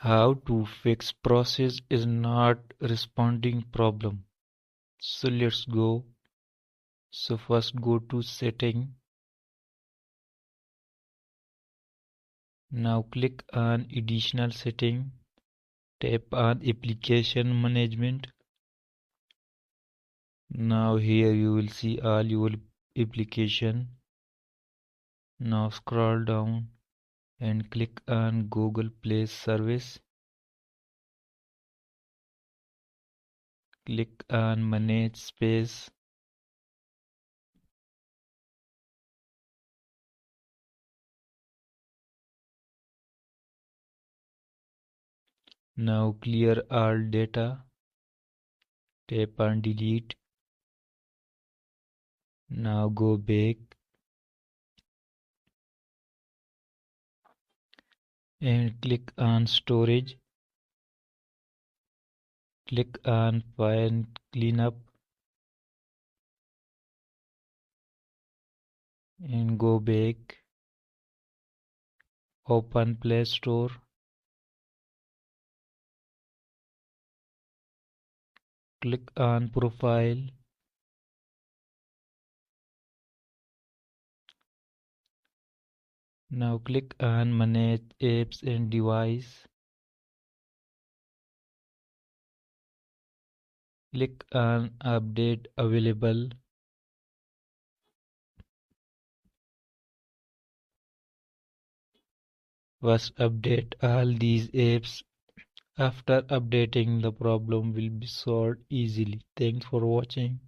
How to fix process is not responding problem. So let's go. So first go to setting. Now click on additional setting. Tap on application management. Now here you will see all your application. Now scroll down and click on Google Play service. Click on manage space. Now clear all data. Tap on delete. Now go back and click on storage. Click on file cleanup and go back. Open Play Store. Click on profile. Now click on manage apps and device. Click on update available. First update all these apps. After updating, the problem will be solved easily. Thanks for watching.